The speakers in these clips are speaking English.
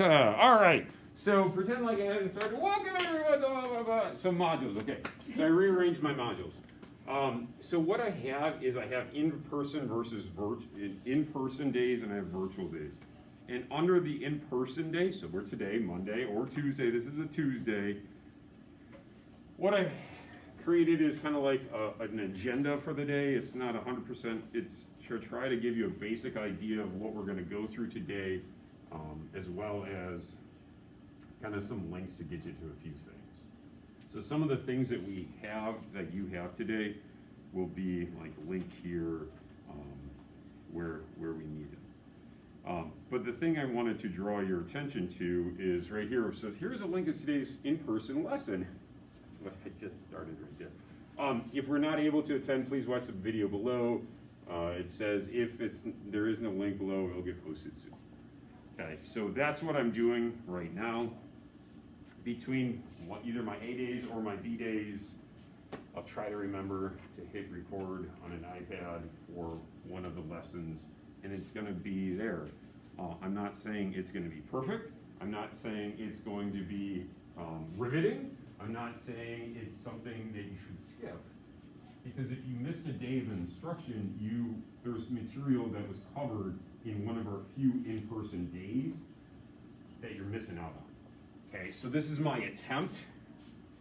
All right. So pretend like I hadn't started. Welcome everyone. Blah, blah, blah. So modules. Okay. So I rearranged my modules. So what I have is I have in-person versus in-person days, and I have virtual days. And under the in-person day, so we're today, Monday or Tuesday. This is a Tuesday. What I've created is kind of like an agenda for the day. It's not 100%. It's to try to give you a basic idea of what we're going to go through today, as well as kind of some links to get you to a few things. So some of the things that we have, that you have today, will be like linked here where we need it. But the thing I wanted to draw your attention to is right here. It says, here's a link to today's in-person lesson. That's what I just started right there. If we're not able to attend, please watch the video below. It says if there is no link below, it'll get posted soon. Okay, so that's what I'm doing right now. Between either my A days or my B days, I'll try to remember to hit record on an iPad for one of the lessons, and it's going to be there. I'm not saying it's going to be perfect. I'm not saying it's going to be riveting. I'm not saying it's something that you should skip. Because if you missed a day of instruction, there's material that was covered in one of our few in-person days that you're missing out on. Okay, so this is my attempt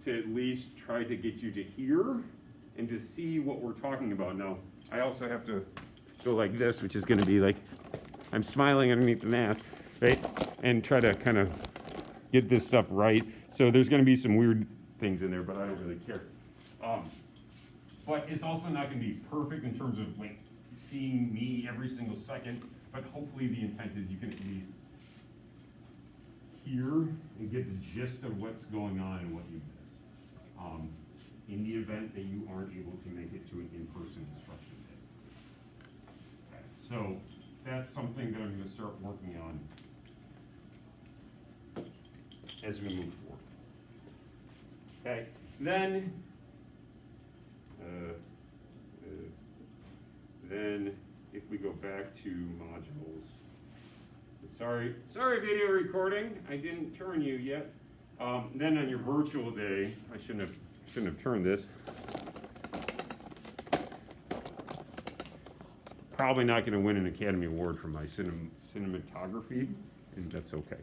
to at least try to get you to hear and to see what we're talking about. Now, I also have to go like this, which is going to be like, I'm smiling underneath the mask, right? And try to kind of get this stuff right. So there's going to be some weird things in there, but I don't really care. But it's also not going to be perfect in terms of like seeing me every single second, but hopefully the intent is you can at least hear and get the gist of what's going on and what you missed. In the event that you aren't able to make it to an in-person instruction day. Okay, so that's something that I'm going to start working on as we move forward. Okay, then if we go back to modules, sorry video recording, I didn't turn you yet. Then on your virtual day, I shouldn't have turned this. Probably not going to win an Academy Award for my cinematography, and that's okay.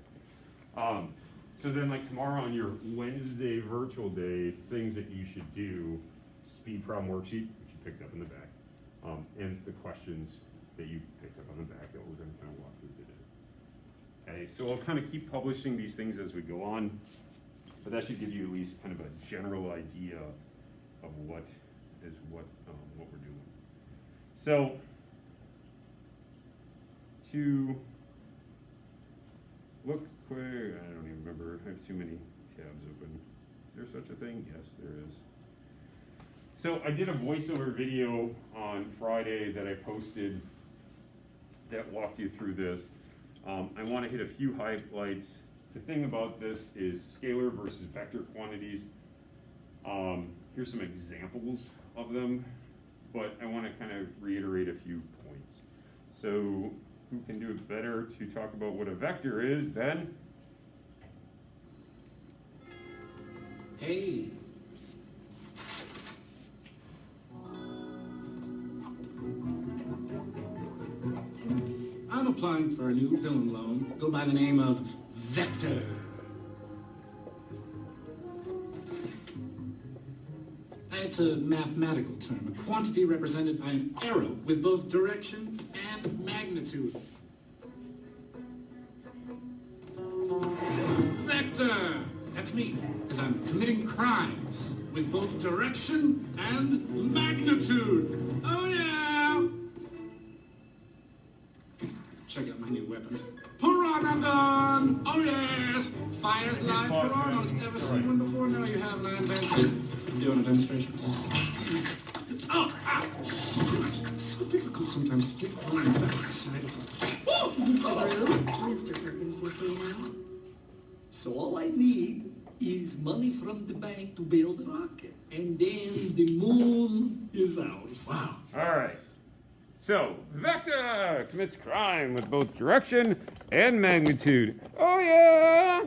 So then like tomorrow on your Wednesday virtual day, things that you should do, speed problem worksheet, which you picked up in the back, and the questions that you picked up on the back that we're going to kind of walk through today. Okay, so I'll kind of keep publishing these things as we go on, but that should give you at least kind of a general idea of what we're doing. So to look quick, I don't even remember, I have too many tabs open. Is there such a thing? Yes, there is. So I did a voiceover video on Friday that I posted that walked you through this. I want to hit a few highlights. The thing about this is scalar versus vector quantities. Here's some examples of them, but I want to kind of reiterate a few points. So who can do it better to talk about what a vector is than? Hey. I'm applying for a new film loan. Go by the name of Vector. It's a mathematical term, a quantity represented by an arrow with both direction and magnitude. Vector! That's me, because I'm committing crimes with both direction and magnitude. Oh yeah! Check out my new weapon. Piranha gun! Oh yes! Fires live piranhas. Ever seen one before? No, you haven't. I invented. You want a demonstration? Oh! Ah! It's so difficult sometimes to get on the back side of it. Oh! Mr. Perkins, you see now? So all I need is money from the bank to build a rocket. And then the moon is ours. Wow. All right. So, vector commits crime with both direction and magnitude. Oh yeah!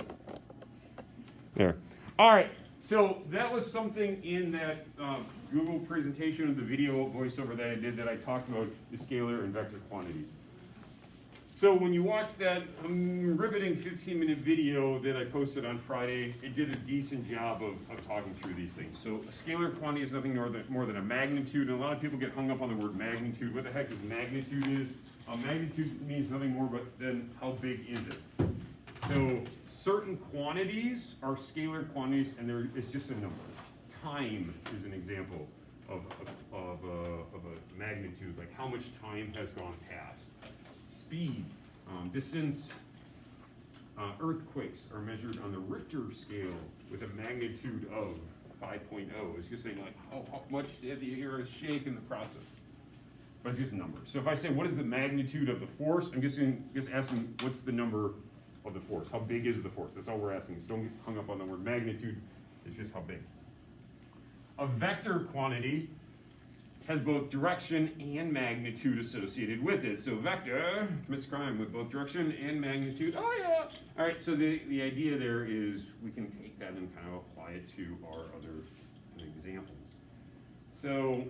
There. All right. So that was something in that Google presentation of the video voiceover that I did that I talked about the scalar and vector quantities. So when you watch that riveting 15-minute video that I posted on Friday, it did a decent job of talking through these things. So a scalar quantity is nothing more than a magnitude, and a lot of people get hung up on the word magnitude. What the heck is magnitude is? Magnitude means nothing more but then how big is it? So certain quantities are scalar quantities, and it's just a number. Time is an example of a magnitude, like how much time has gone past. Speed, distance, earthquakes are measured on the Richter scale with a magnitude of 5.0. It's just saying like how much did you hear a shake in the process? But it's just numbers. So if I say what is the magnitude of the force, I'm just asking what's the number of the force? How big is the force? That's all we're asking. So don't get hung up on the word magnitude. It's just how big. A vector quantity has both direction and magnitude associated with it. So vector commits crime with both direction and magnitude. Oh yeah! All right, so the idea there is we can take that and kind of apply it to our other examples. So,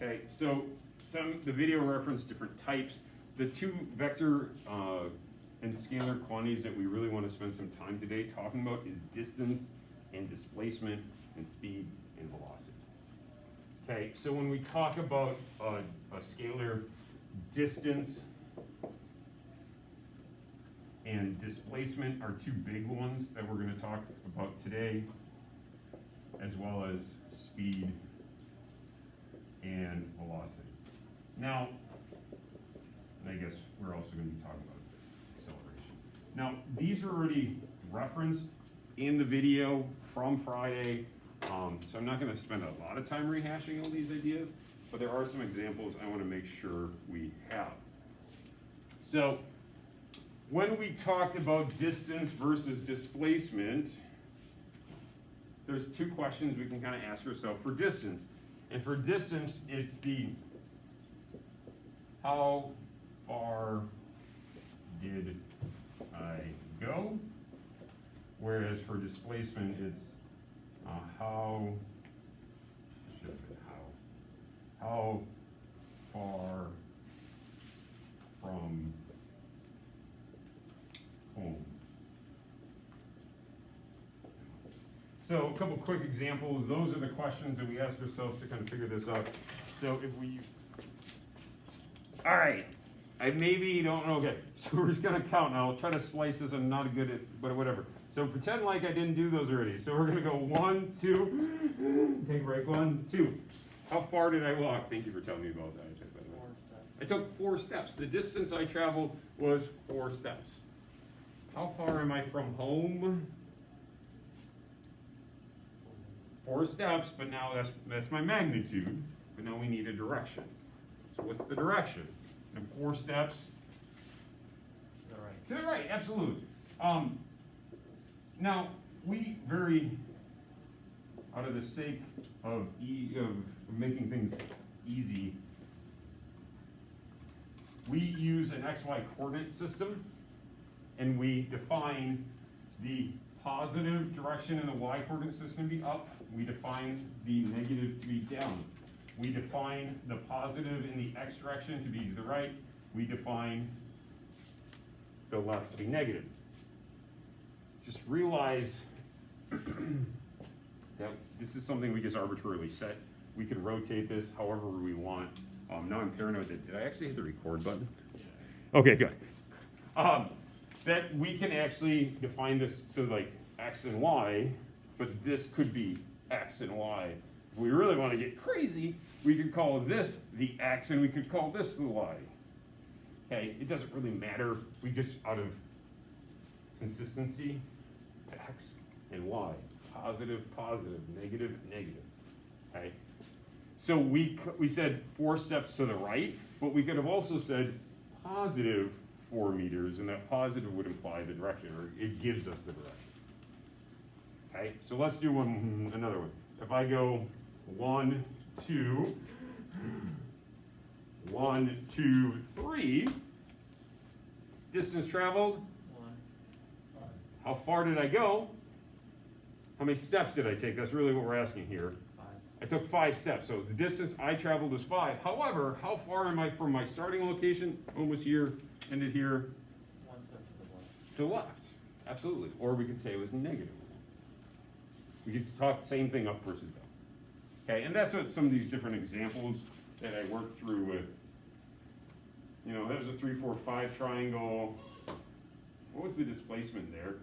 okay, so the video referenced different types. The two vector and scalar quantities that we really want to spend some time today talking about is distance and displacement and speed and velocity. Okay, so when we talk about a scalar, distance and displacement are two big ones that we're going to talk about today, as well as speed and velocity. Now, I guess we're also going to be talking about acceleration. Now, these are already referenced in the video from Friday, so I'm not going to spend a lot of time rehashing all these ideas, but there are some examples I want to make sure we have. So, when we talked about distance versus displacement, there's two questions we can kind of ask ourselves for distance. And for distance, it's the how far did I go? Whereas for displacement, it's how far from home. So a couple quick examples. Those are the questions that we ask ourselves to kind of figure this out. So if we, all right, I maybe don't know, okay, so we're just gonna count now. I'll try to splice this, I'm not good at, but whatever. So pretend like I didn't do those already. So we're gonna go 1, 2, take a break, 1, 2. How far did I walk? Thank you for telling me about that. 4 steps. I took 4 steps. The distance I traveled was 4 steps. How far am I from home? 4 steps, but now that's my magnitude, but now we need a direction. So what's the direction? And 4 steps? To the right. To the right, absolutely. Now, we very, out of the sake of making things easy, we use an XY coordinate system, and we define the positive direction in the Y coordinate system to be up. We define the negative to be down. We define the positive in the X direction to be to the right. We define the left to be negative. Just realize that this is something we just arbitrarily set. We can rotate this however we want. Now I'm paranoid that, did I actually hit the record button? Okay, good. That we can actually define this so like X and Y, but this could be X and Y. If we really want to get crazy, we could call this the X and we could call this the Y. Okay, it doesn't really matter. We just, out of consistency, X and Y. Positive, positive, negative, negative. Okay? So we said 4 steps to the right, but we could have also said positive 4 meters, and that positive would imply the direction, or it gives us the direction. Okay, so let's do another one. If I go 1, 2, 1, 2, 3, distance traveled, how far did I go? How many steps did I take? That's really what we're asking here. I took 5 steps, so the distance I traveled was 5. However, how far am I from my starting location? Almost here, ended here. 1 step to the left. To the left, absolutely. Or we could say it was negative. We could talk the same thing up versus down. Okay, and that's what some of these different examples that I worked through with. You know, that was a 3, 4, 5 triangle. What was the displacement there?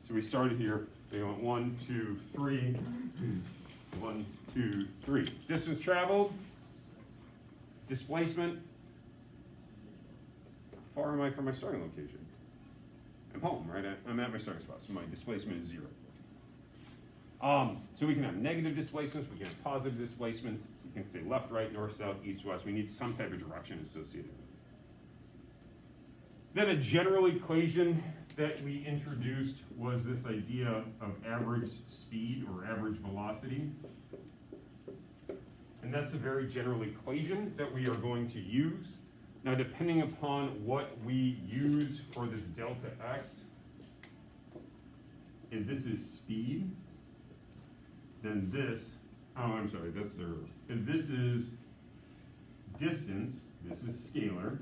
So we started here. They went 1, 2, 3. 1, 2, 3. Distance traveled. Displacement. How far am I from my starting location? I'm home, right? I'm at my starting spot, so my displacement is 0. So we can have negative displacements, we can have positive displacements, we can say left, right, north, south, east, west. We need some type of direction associated with it. Then a general equation that we introduced was this idea of average speed or average velocity. And that's a very general equation that we are going to use. Now, depending upon what we use for this delta x, if this is speed, then this, I'm sorry, that's 0. If this is distance, this is scalar,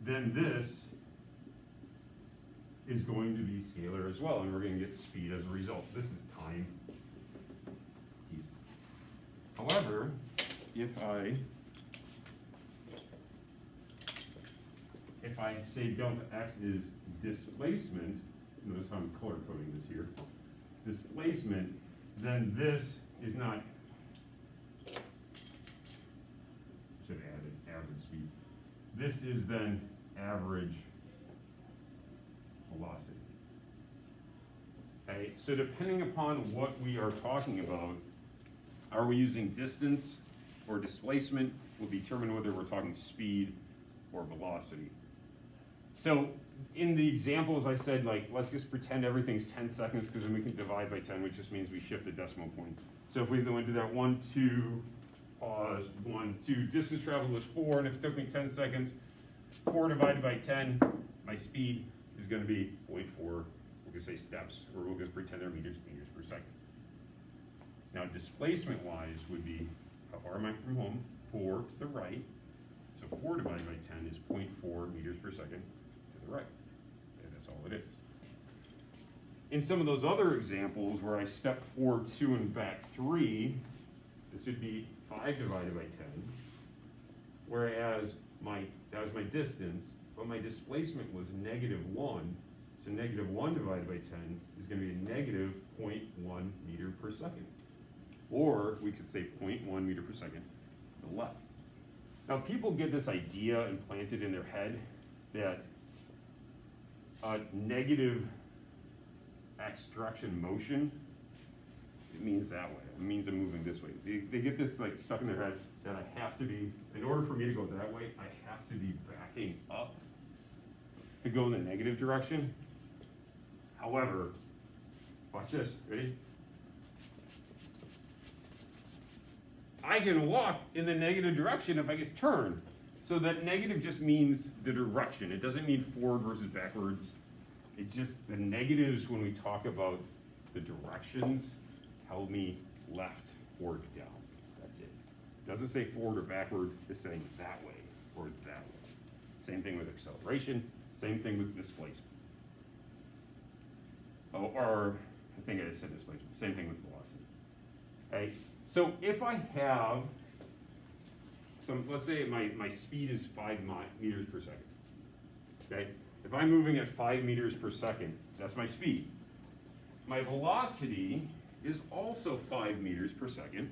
then this is going to be scalar as well, and we're going to get speed as a result. This is time. Easy. However, if I say delta x is displacement, notice how I'm color coding this here, displacement, then this is not, should have added average speed. This is then average velocity. Okay, so depending upon what we are talking about, are we using distance or displacement will determine whether we're talking speed or velocity. So in the examples I said, like, let's just pretend everything's 10 seconds because then we can divide by 10, which just means we shift a decimal point. So if we went to that 1, 2, pause, 1, 2, distance traveled was 4, and if it took me 10 seconds, 4 divided by 10, my speed is going to be 0.4, we'll just say steps, or we'll just pretend they're meters per second. Now displacement-wise would be, how far am I from home? 4 to the right. So 4 divided by 10 is 0.4 meters per second to the right. And that's all it is. In some of those other examples where I step forward 2 and back 3, this would be 5 divided by 10, whereas that was my distance, but my displacement was -1, so -1 divided by 10 is going to be a negative 0.1 meter per second. Or we could say 0.1 meter per second to the left. Now people get this idea implanted in their head that negative x direction motion, it means that way. It means I'm moving this way. They get this like stuck in their head that I have to be, in order for me to go that way, I have to be backing up to go in the negative direction. However, watch this, ready? I can walk in the negative direction if I just turn. So that negative just means the direction. It doesn't mean forward versus backwards. It's just the negatives when we talk about the directions tell me left or down. That's it. It doesn't say forward or backward. It's saying that way or that way. Same thing with acceleration. Same thing with displacement. Oh, or I think I just said displacement. Same thing with velocity. Okay. So if I have some, let's say my speed is 5 meters per second. Okay. If I'm moving at 5 meters per second, that's my speed. My velocity is also 5 meters per second,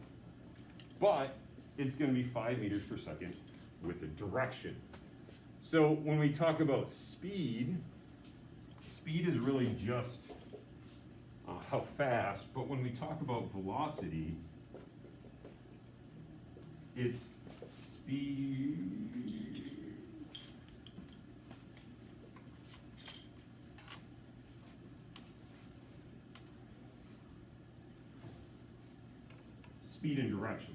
but it's going to be 5 meters per second with the direction. So when we talk about speed, speed is really just how fast, but when we talk about velocity, it's speed speed and direction.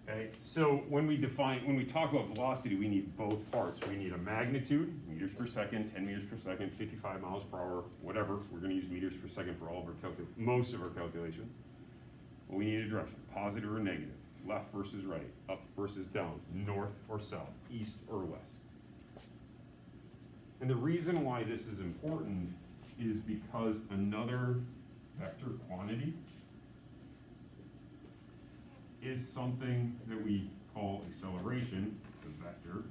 Okay, so when we talk about velocity, we need both parts. We need a magnitude, meters per second, 10 meters per second, 55 miles per hour, whatever. We're gonna use meters per second for all of our most of our calculations. But we need a direction, positive or negative, left versus right, up versus down, north or south, east or west. And the reason why this is important is because another vector quantity is something that we call acceleration, it's a vector.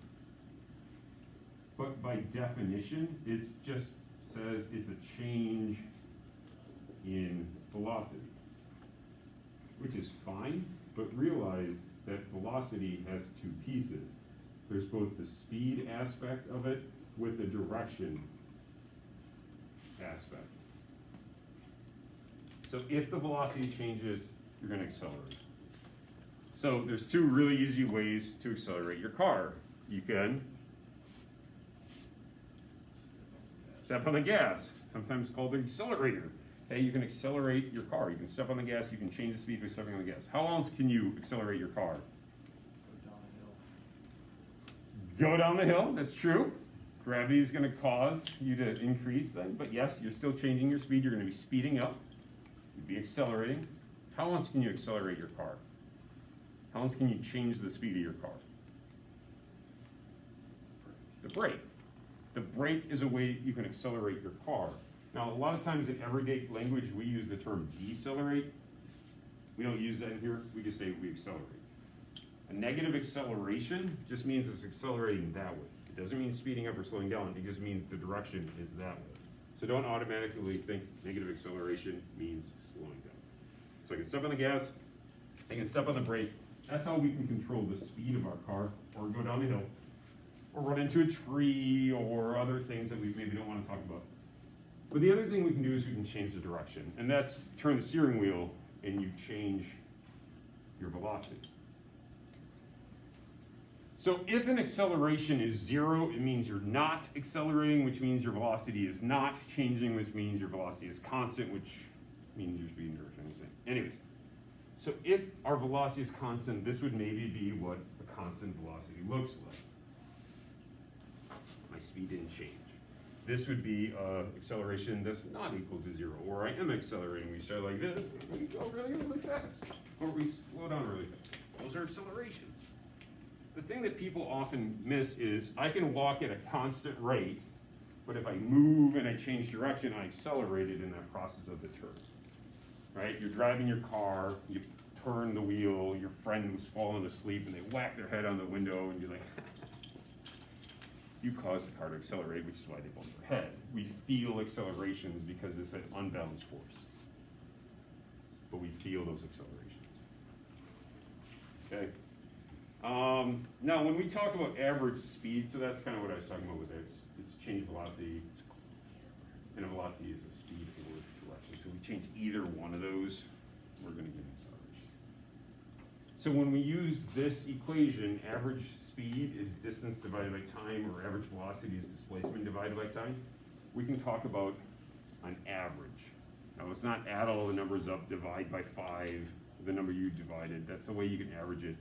But by definition, it just says it's a change in velocity, which is fine, but realize that velocity has two pieces. There's both the speed aspect of it with the direction aspect. So if the velocity changes, you're gonna accelerate. So there's two really easy ways to accelerate your car. You can step on the gas, sometimes called the accelerator. Hey, you can accelerate your car. You can step on the gas, you can change the speed by stepping on the gas. How else can you accelerate your car? Go down the hill, that's true. Gravity is gonna cause you to increase then, but yes, you're still changing your speed. You're gonna be speeding up. You'd be accelerating. How else can you accelerate your car? How else can you change the speed of your car? The brake. The brake is a way you can accelerate your car. Now, a lot of times in everyday language, we use the term decelerate. We don't use that in here. We just say we accelerate. A negative acceleration just means it's accelerating that way. It doesn't mean speeding up or slowing down. It just means the direction is that way. So don't automatically think negative acceleration means slowing down. So I can step on the gas, I can step on the brake. That's how we can control the speed of our car, or go down the hill, or run into a tree, or other things that we maybe don't want to talk about. But the other thing we can do is we can change the direction, and that's turn the steering wheel and you change your velocity. So if an acceleration is 0, it means you're not accelerating, which means your velocity is not changing, which means your velocity is constant, which means your speed and direction is the same. Anyways, so if our velocity is constant, this would maybe be what a constant velocity looks like. My speed didn't change. This would be acceleration that's not equal to 0, or I am accelerating. We start like this, and we go really, really fast, or we slow down really fast. Those are accelerations. The thing that people often miss is I can walk at a constant rate, but if I move and I change direction, I accelerated in that process of the turn. Right? You're driving your car, you turn the wheel, your friend was falling asleep and they whack their head on the window and you're like, you caused the car to accelerate, which is why they bumped their head. We feel accelerations because it's an unbalanced force. But we feel those accelerations. Okay? Now, when we talk about average speed, so that's kind of what I was talking about with it. It's change velocity, and a velocity is a speed or direction. So we change either one of those, we're going to get an acceleration. So when we use this equation, average speed is distance divided by time, or average velocity is displacement divided by time, we can talk about an average. Now, it's not add all the numbers up, divide by 5, the number you divided. That's the way you can average it.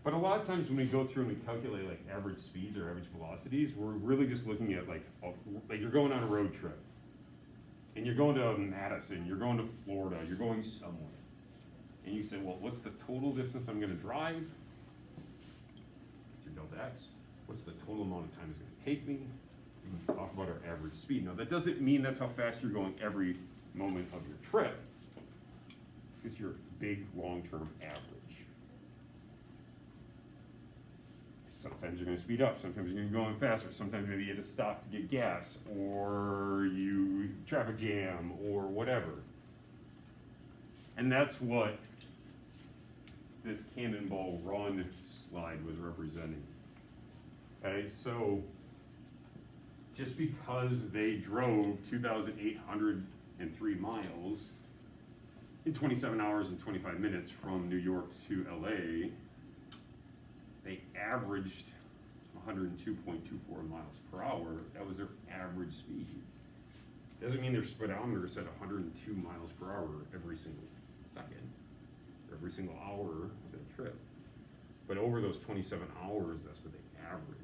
But a lot of times when we go through and we calculate like average speeds or average velocities, we're really just looking at like you're going on a road trip. And you're going to Madison, you're going to Florida, you're going somewhere. And you say, well, what's the total distance I'm gonna drive? It's your delta X. What's the total amount of time it's gonna take me? We can talk about our average speed. Now that doesn't mean that's how fast you're going every moment of your trip. It's just your big long-term average. Sometimes you're going to speed up, sometimes you're going to be going faster, sometimes maybe you had to stop to get gas, or you traffic jam, or whatever. And that's what this cannonball run slide was representing. Okay, so just because they drove 2,803 miles in 27 hours and 25 minutes from New York to LA, they averaged 102.24 miles per hour. That was their average speed. Doesn't mean their speedometer said 102 miles per hour every single second, every single hour of that trip. But over those 27 hours, that's what they averaged.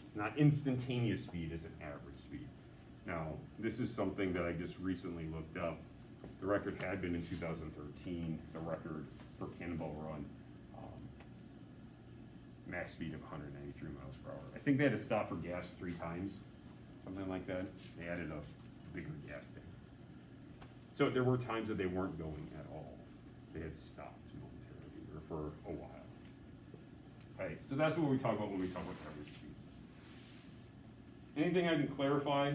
It's not instantaneous speed, it's an average speed. Now, this is something that I just recently looked up. The record had been in 2013, the record for Cannonball Run, max speed of 193 miles per hour. I think they had to stop for gas 3 times, something like that. They added a bigger gas tank. So there were times that they weren't going at all. They had stopped momentarily or for a while. Okay, so that's what we talk about when we talk about average speeds. Anything I can clarify?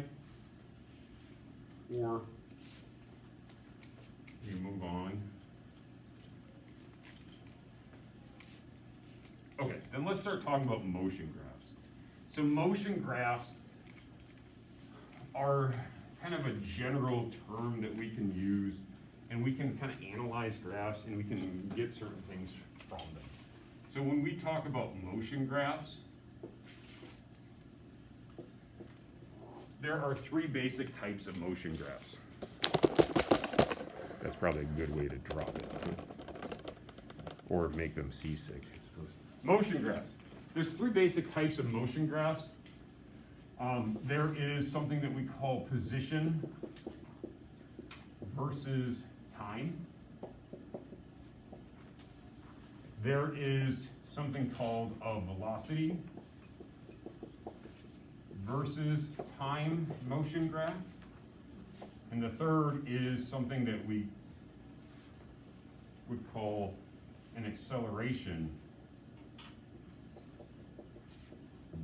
Or you move on? Okay, then let's start talking about motion graphs. So motion graphs are kind of a general term that we can use, and we can kind of analyze graphs and we can get certain things from them. So when we talk about motion graphs, there are 3 basic types of motion graphs. That's probably a good way to drop it, or make them seasick, I suppose. Motion graphs. There's 3 basic types of motion graphs. There is something that we call position versus time. There is something called a velocity versus time motion graph. And the third is something that we would call an acceleration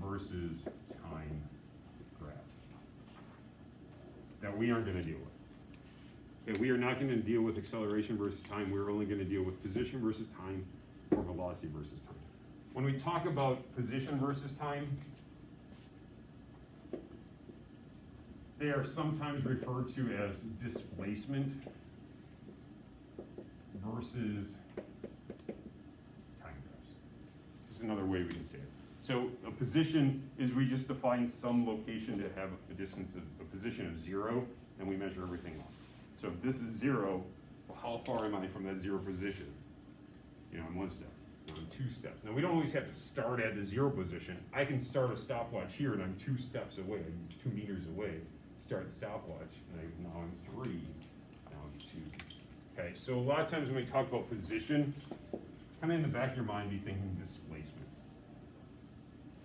versus time graph that we aren't going to deal with. Okay, we are not going to deal with acceleration versus time. We're only going to deal with position versus time or velocity versus time. When we talk about position versus time, they are sometimes referred to as displacement versus time graphs. Just another way we can say it. So a position is we just define some location to have a distance of a position of 0, and we measure everything off. So if this is 0, well, how far am I from that 0 position? You know, I'm 1 step, I'm 2 steps. Now we don't always have to start at the 0 position. I can start a stopwatch here and I'm 2 steps away. I'm 2 meters away. Start the stopwatch, and now I'm 3, now I'm 2. Okay, so a lot of times when we talk about position, kind of in the back of your mind be thinking displacement.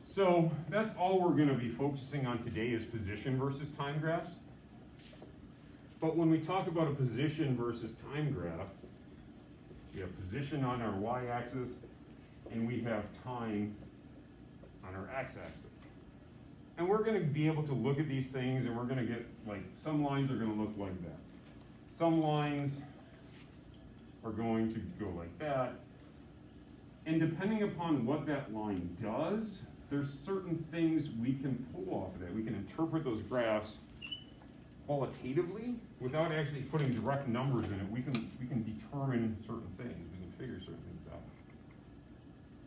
So that's all we're going to be focusing on today is position versus time graphs. But when we talk about a position versus time graph, we have position on our y-axis and we have time on our x-axis. And we're going to be able to look at these things and we're going to get, like, some lines are going to look like that. Some lines are going to go like that. And depending upon what that line does, there's certain things we can pull off of that. We can interpret those graphs qualitatively without actually putting direct numbers in it. We can determine certain things. We can figure certain things out.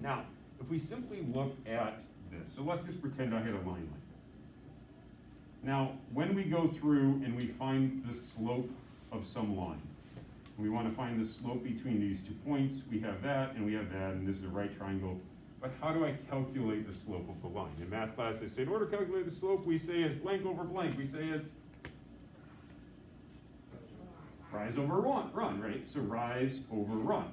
Now, if we simply look at this, so let's just pretend I had a line like that. Now, when we go through and we find the slope of some line, we want to find the slope between these 2 points. We have that, and we have that, and this is a right triangle. But how do I calculate the slope of the line? In math class, they say, in order to calculate the slope, we say it's blank over blank. We say it's rise over run, right? So rise over run.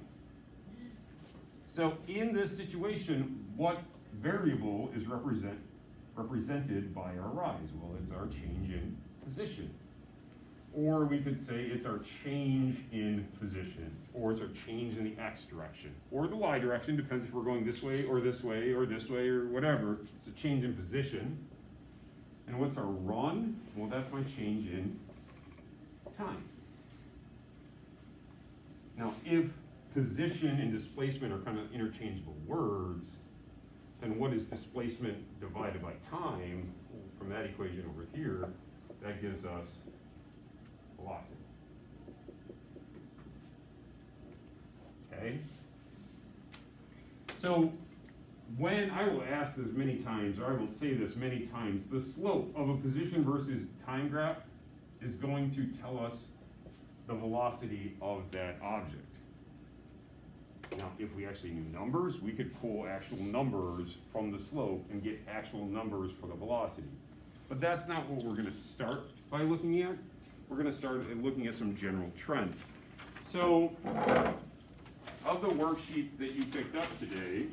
So in this situation, what variable is represented by our rise? Well, it's our change in position. Or we could say it's our change in position, or it's our change in the x direction, or the y direction, depends if we're going this way, or this way, or this way, or whatever. It's a change in position. And what's our run? Well, that's my change in time. Now, if position and displacement are kind of interchangeable words, then what is displacement divided by time? From that equation over here, that gives us velocity. Okay? So when I will ask this many times, or I will say this many times, the slope of a position versus time graph is going to tell us the velocity of that object. Now, if we actually knew numbers, we could pull actual numbers from the slope and get actual numbers for the velocity. But that's not what we're gonna start by looking at. We're gonna start looking at some general trends. So, of the worksheets that you picked up today,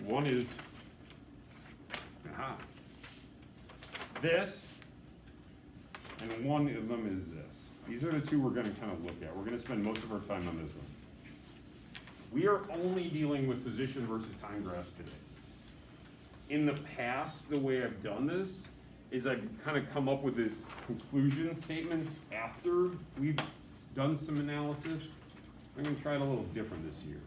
one is, this, and one of them is this. These are the two we're gonna kind of look at. We're gonna spend most of our time on this one. We are only dealing with position versus time graphs today. In the past, the way I've done this is I've kind of come up with this conclusion statements after we've done some analysis. I'm gonna try it a little different this year.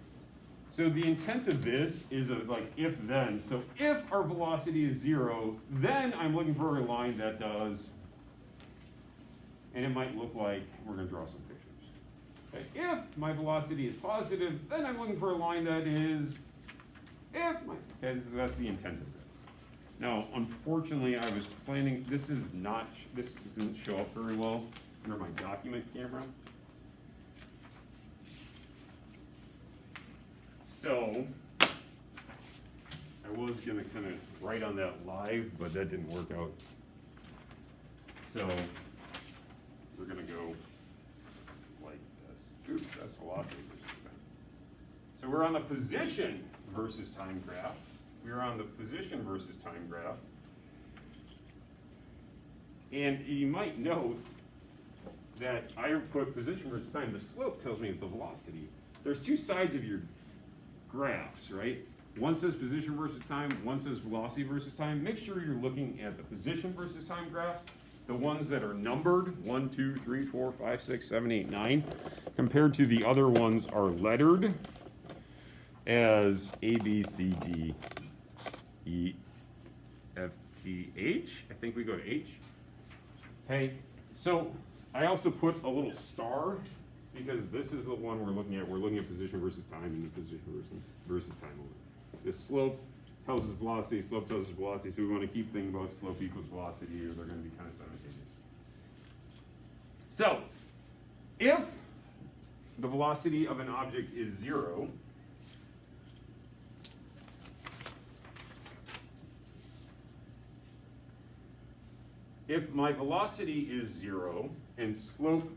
So the intent of this is a, like if then. So if our velocity is 0, then I'm looking for a line that does, and it might look like, we're gonna draw some pictures. Okay. If my velocity is positive, then I'm looking for a line that is, okay, that's the intent of this. Now, unfortunately, I was planning, this doesn't show up very well under my document camera. So, I was gonna kind of write on that live, but that didn't work out. So, we're gonna go like this. Oops, that's velocity versus time. So we're on the position versus time graph. We're on the position versus time graph. And you might note that I put position versus time. The slope tells me the velocity. There's two sides of your graphs, right? One says position versus time, one says velocity versus time. Make sure you're looking at the position versus time graphs, the ones that are numbered, 1, 2, 3, 4, 5, 6, 7, 8, 9, compared to the other ones are lettered as A, B, C, D, E, F, G, H. I think we go to H. Okay, so I also put a little star because this is the one we're looking at. We're looking at position versus time and the position versus time only. This slope tells us velocity, slope tells us velocity, so we want to keep thinking about slope equals velocity or they're going to be kind of simultaneous. So, if the velocity of an object is 0, if my velocity is 0 and slope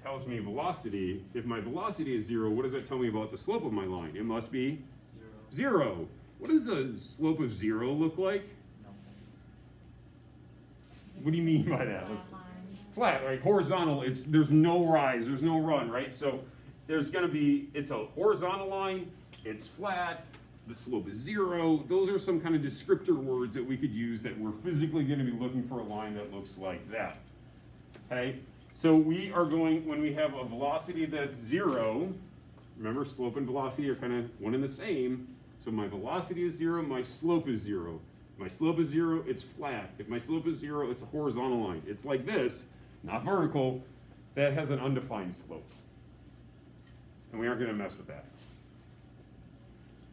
tells me velocity, if my velocity is 0, what does that tell me about the slope of my line? It must be 0. What does a slope of 0 look like? What do you mean by that? Flat, right? Horizontal, there's no rise, there's no run, right? So there's gonna be, it's a horizontal line, it's flat, the slope is 0. Those are some kind of descriptor words that we could use that we're physically gonna be looking for a line that looks like that, okay? So we are going, when we have a velocity that's 0, remember slope and velocity are kind of one and the same. So my velocity is 0, my slope is 0. If my slope is 0, it's flat. If my slope is 0, it's a horizontal line. It's like this, not vertical, that has an undefined slope. And we aren't going to mess with that.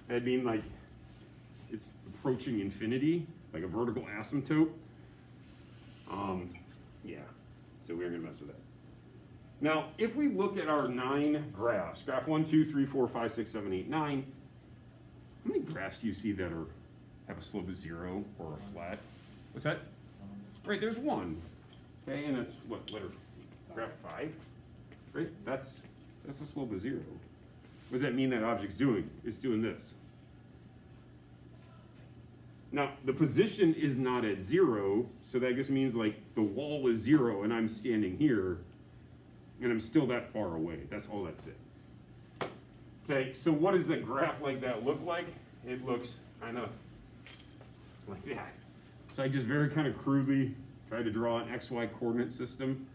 That'd mean like it's approaching infinity, like a vertical asymptote. Yeah, so we aren't going to mess with that. Now, if we look at our 9 graphs, graph 1, 2, 3, 4, 5, 6, 7, 8, 9, how many graphs do you see that have a slope of 0 or a flat? What's that? Right, there's 1. Okay, and that's what letter? Graph 5. Right, that's a slope of 0. What does that mean that object's doing? It's doing this. Now, the position is not at 0, so that just means like the wall is 0 and I'm standing here and I'm still that far away. That's all that's it. Okay, so what does a graph like that look like? It looks kind of like that. So I just very kind of crudely tried to draw an XY coordinate system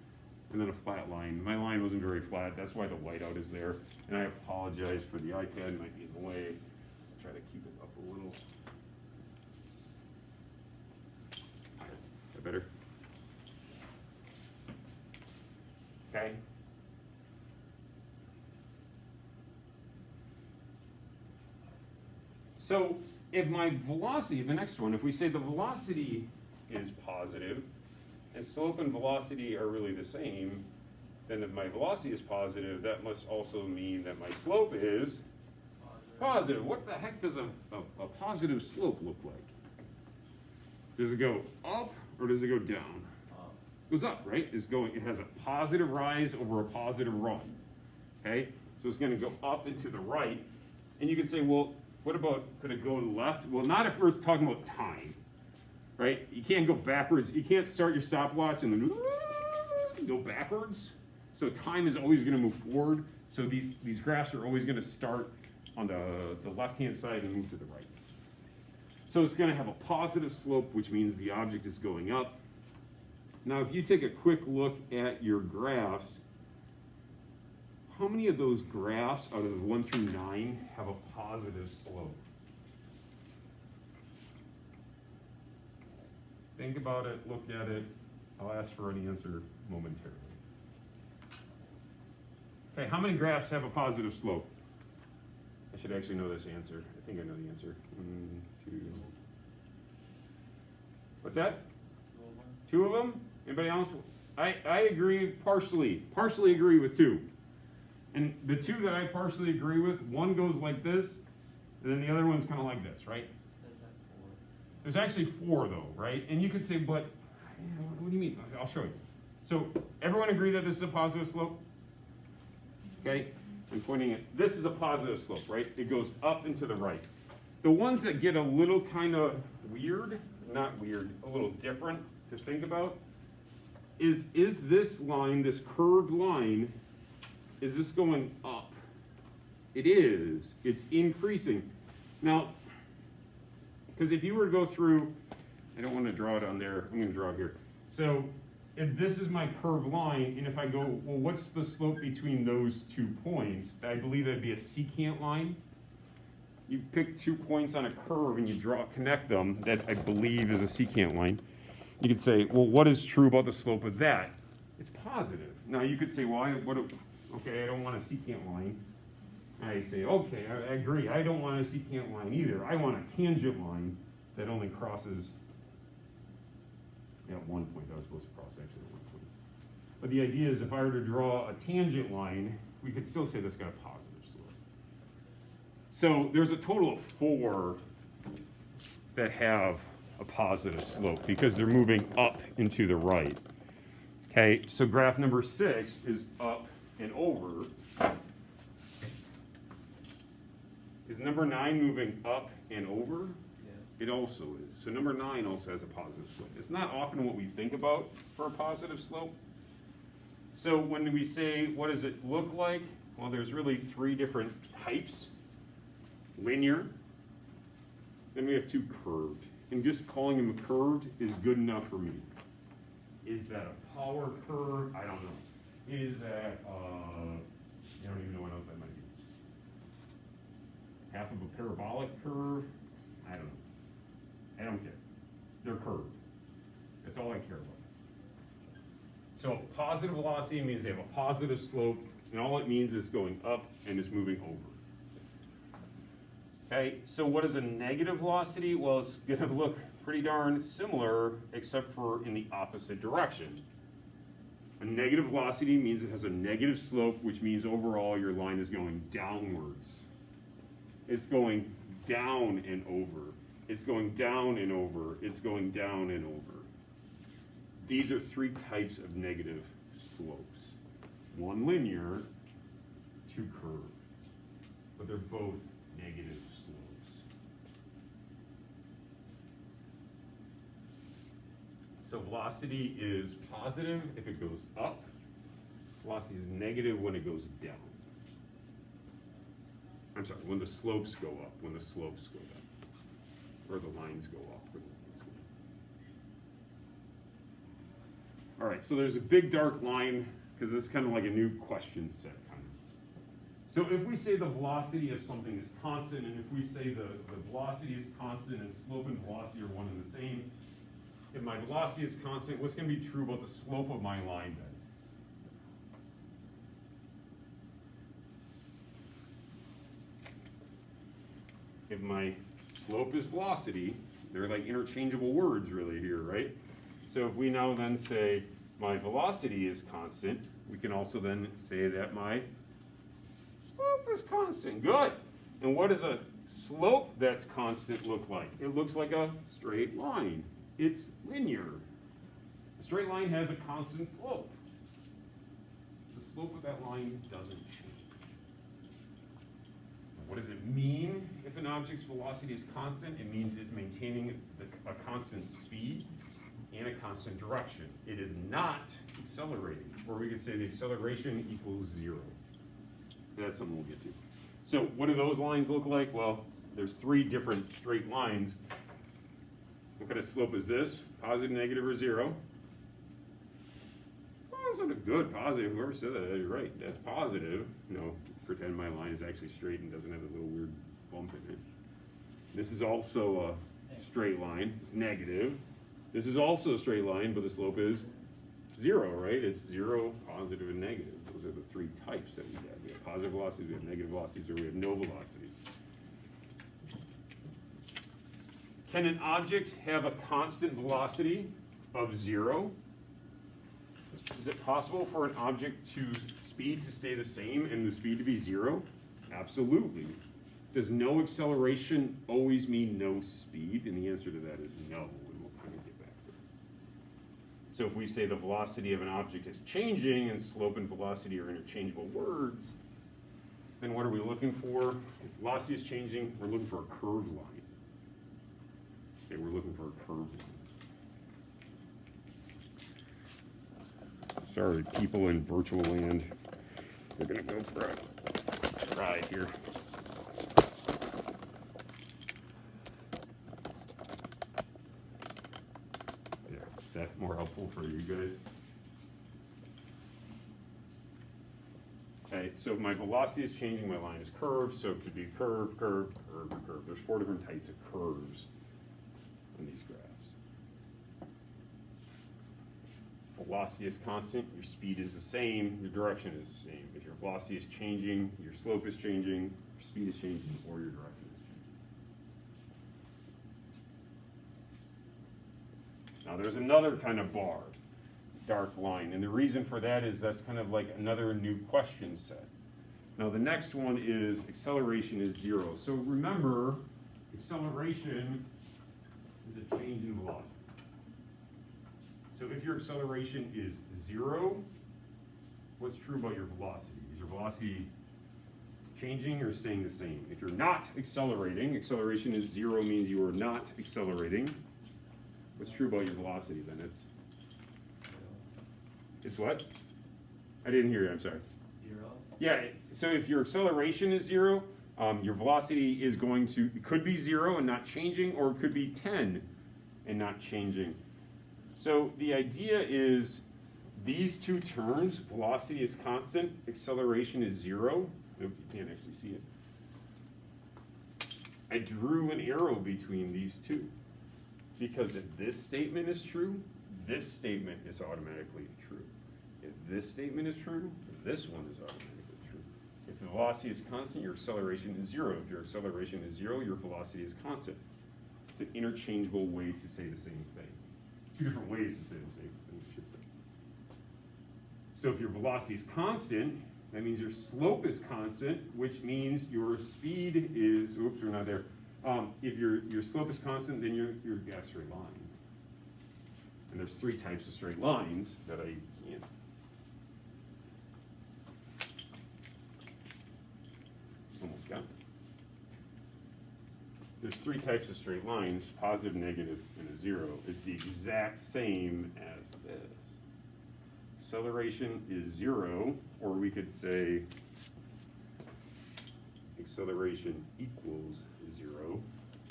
and then a flat line. My line wasn't very flat, that's why the whiteout is there. And I apologize for the iPad, it might be in the way. I'll try to keep it up a little. Is that better? Okay. So if my velocity, the next one, if we say the velocity is positive, and slope and velocity are really the same, then if my velocity is positive, that must also mean that my slope is positive. What the heck does a positive slope look like? Does it go up or does it go down? It goes up, right? It has a positive rise over a positive run. Okay? So it's going to go up and to the right. And you could say, well, what about, could it go to the left? Well, not if we're talking about time, right? You can't go backwards. You can't start your stopwatch and then go backwards. So time is always going to move forward. So these graphs are always going to start on the left-hand side and move to the right. So it's going to have a positive slope, which means the object is going up. Now, if you take a quick look at your graphs, how many of those graphs out of 1 through 9 have a positive slope? Think about it, look at it. I'll ask for an answer momentarily. Okay, how many graphs have a positive slope? I should actually know this answer. I think I know the answer. 1, 2. What's that? 2 of them? Anybody else? I agree partially agree with 2. And the 2 that I partially agree with, one goes like this, and then the other one's kind of like this, right? There's actually 4 though, right? And you could say, but what do you mean? I'll show you. So everyone agree that this is a positive slope? Okay, I'm pointing at, this is a positive slope, right? It goes up and to the right. The ones that get a little kind of weird, not weird, a little different to think about, is this line, this curved line, is this going up? It is. It's increasing. Now, because if you were to go through, I don't want to draw it on there, I'm going to draw it here. So if this is my curved line, and if I go, well, what's the slope between those 2 points? I believe that'd be a secant line. You pick 2 points on a curve and you connect them, that I believe is a secant line. You could say, well, what is true about the slope of that? It's positive. Now you could say, well, okay, I don't want a secant line. I say, okay, I agree. I don't want a secant line either. I want a tangent line that only crosses at one point. That was supposed to cross actually at one point. But the idea is if I were to draw a tangent line, we could still say this got a positive slope. So there's a total of 4 that have a positive slope because they're moving up and to the right. Okay, so graph number 6 is up and over. Is number 9 moving up and over? Yes. It also is. So number 9 also has a positive slope. It's not often what we think about for a positive slope. So when we say, what does it look like? Well, there's really 3 different types. Linear. Then we have 2 curved. And just calling them curved is good enough for me. Is that a power curve? I don't know. Is that, I don't even know what else that might be. Half of a parabolic curve? I don't know. I don't care. They're curved. That's all I care about. So positive velocity means they have a positive slope, and all it means is going up and it's moving over. Okay, so what is a negative velocity? Well, it's going to look pretty darn similar, except for in the opposite direction. A negative velocity means it has a negative slope, which means overall your line is going downwards. It's going down and over. It's going down and over. It's going down and over. These are 3 types of negative slopes. 1 linear, 2 curved. But they're both negative slopes. So velocity is positive if it goes up. Velocity is negative when it goes down. I'm sorry, when the slopes go up, when the slopes go down. Or the lines go up. Or the lines go down. All right, so there's a big dark line, because this is kind of like a new question set, kind of. So if we say the velocity of something is constant, and if we say the velocity is constant and slope and velocity are one and the same, if my velocity is constant, what's going to be true about the slope of my line then? If my slope is velocity. They're like interchangeable words really here, right? So if we now then say my velocity is constant, we can also then say that my slope is constant. Good. And what does a slope that's constant look like? It looks like a straight line. It's linear. A straight line has a constant slope. The slope of that line doesn't change. What does it mean if an object's velocity is constant? It means it's maintaining a constant speed and a constant direction. It is not accelerating, or we could say the acceleration equals 0. That's something we'll get to. So what do those lines look like? Well, there's 3 different straight lines. What kind of slope is this? Positive, negative, or 0? Positive, good, positive. Whoever said that, you're right. That's positive. No, pretend my line is actually straight and doesn't have a little weird bump in it. This is also a straight line. It's negative. This is also a straight line, but the slope is 0, right? It's 0, positive, and negative. Those are the 3 types that we have. We have positive velocities, we have negative velocities, or we have no velocities. Can an object have a constant velocity of 0? Is it possible for an object to speed to stay the same and the speed to be 0? Absolutely. Does no acceleration always mean no speed? And the answer to that is no, and we'll kind of get back to it. So if we say the velocity of an object is changing and slope and velocity are interchangeable words, then what are we looking for? If velocity is changing, we're looking for a curved line. Okay, we're looking for a curved line. Sorry, people in virtual land. We're gonna go for a ride here. Yeah, is that more helpful for you guys? Okay, so my velocity is changing, my line is curved, so it could be curve, curve, curve, curve. There's 4 different types of curves in these graphs. Velocity is constant, your speed is the same, your direction is the same. If your velocity is changing, your slope is changing, your speed is changing, or your direction is changing. Now there's another kind of bar, dark line, and the reason for that is that's kind of like another new question set. Now the next one is acceleration is 0. So remember, acceleration is a change in velocity. So if your acceleration is 0, what's true about your velocity? Is your velocity changing or staying the same? If you're not accelerating, acceleration is 0 means you are not accelerating. What's true about your velocity then? It's what? I didn't hear you, I'm sorry. 0. Yeah, so if your acceleration is 0, your velocity is going to, it could be 0 and not changing, or it could be 10 and not changing. So the idea is these 2 terms, velocity is constant, acceleration is 0. Nope, you can't actually see it. I drew an arrow between these 2 because if this statement is true, this statement is automatically true. If this statement is true, this one is automatically true. If the velocity is constant, your acceleration is 0. If your acceleration is 0, your velocity is constant. It's an interchangeable way to say the same thing. 2 different ways to say the same thing, I should say. So if your velocity is constant, that means your slope is constant, which means your speed is, oops, we're not there. If your slope is constant, then you're got a straight line. And there's 3 types of straight lines that I can't. Almost got it. There's 3 types of straight lines, positive, negative, and a 0. It's the exact same as this. Acceleration is 0, or we could say acceleration equals 0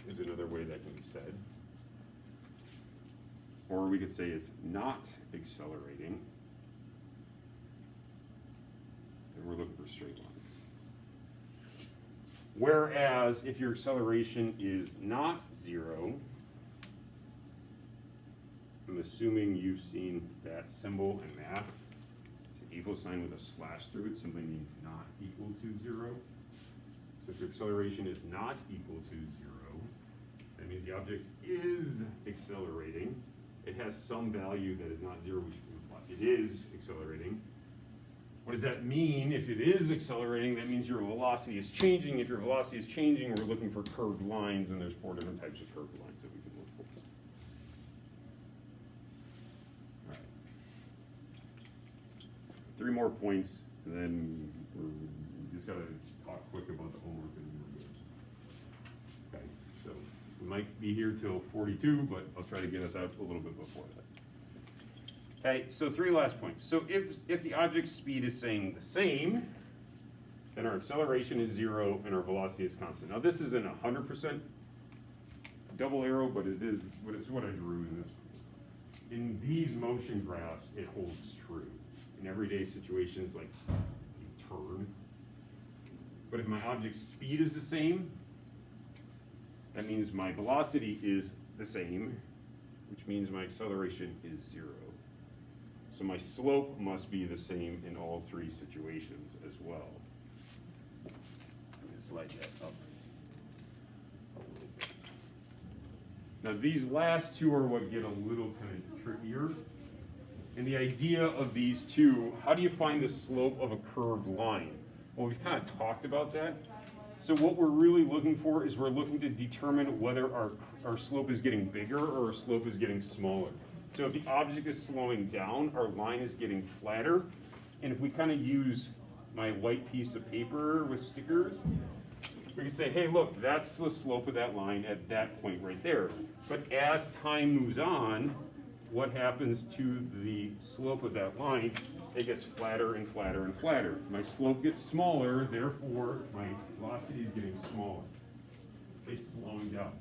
is another way that can be said. Or we could say it's not accelerating, and we're looking for straight lines. Whereas if your acceleration is not 0, I'm assuming you've seen that symbol in math. It's an equal sign with a slash through it, simply means not equal to 0. So if your acceleration is not equal to 0, That means the object is accelerating. It has some value that is not zero, which it is accelerating. What does that mean? If it is accelerating, that means your velocity is changing. If your velocity is changing, we're looking for curved lines, and there's 4 different types of curved lines that we can look for. All right. 3 more points, and then we just gotta talk quick about the homework and we're good. Okay, so we might be here till 42, but I'll try to get us out a little bit before that. Okay, so 3 last points. So if the object's speed is staying the same, then our acceleration is 0 and our velocity is constant. Now this isn't 100% double arrow, but it's what I drew in this. In these motion graphs, it holds true. In everyday situations, like you turn. But if my object's speed is the same, that means my velocity is the same, which means my acceleration is 0. So my slope must be the same in all 3 situations as well. I'm going to slide that up a little bit. Now these last 2 are what get a little kind of trickier. And the idea of these 2, how do you find the slope of a curved line? Well, we've kind of talked about that. So what we're really looking for is we're looking to determine whether our slope is getting bigger or our slope is getting smaller. So if the object is slowing down, our line is getting flatter. And if we kind of use my white piece of paper with stickers, we can say, hey, look, that's the slope of that line at that point right there. But as time moves on, what happens to the slope of that line? It gets flatter and flatter and flatter. My slope gets smaller, therefore my velocity is getting smaller. It's slowing down.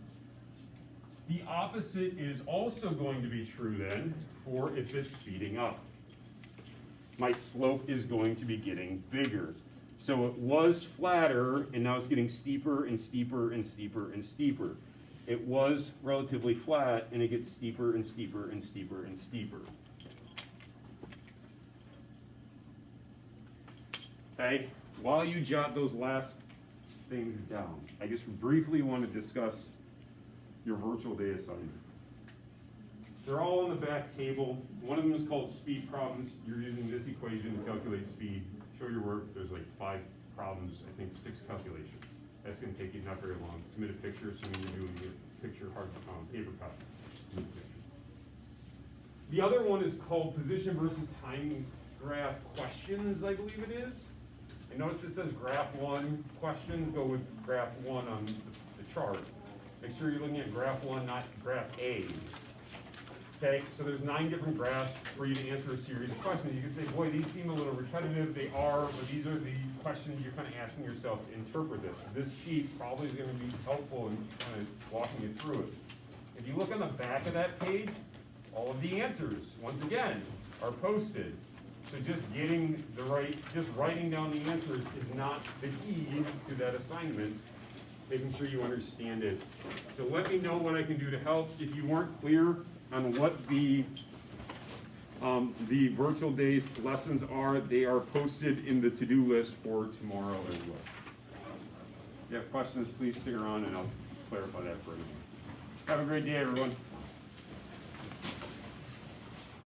The opposite is also going to be true then for if it's speeding up. My slope is going to be getting bigger. So it was flatter, and now it's getting steeper and steeper and steeper and steeper. It was relatively flat, and it gets steeper and steeper and steeper and steeper. Okay, while you jot those last things down, I just briefly want to discuss your virtual day assignment. They're all on the back table. One of them is called speed problems. You're using this equation to calculate speed. Show your work. There's like 5 problems, I think 6 calculations. That's going to take you not very long. Submit a picture, assuming you're doing a picture hard paper copy. Submit a picture. The other one is called position versus time graph questions, I believe it is. And notice it says graph 1 questions. Go with graph 1 on the chart. Make sure you're looking at graph 1, not graph A. Okay, so there's 9 different graphs for you to answer a series of questions. You can say, boy, these seem a little repetitive. They are, but these are the questions you're kind of asking yourself to interpret this. This sheet probably is going to be helpful in kind of walking you through it. If you look on the back of that page, all of the answers, once again, are posted. So just writing down the answers is not the key to that assignment. Making sure you understand it. So let me know what I can do to help. If you weren't clear on what the virtual days lessons are, they are posted in the to-do list for tomorrow as well. If you have questions, please stick around and I'll clarify that for you. Have a great day, everyone.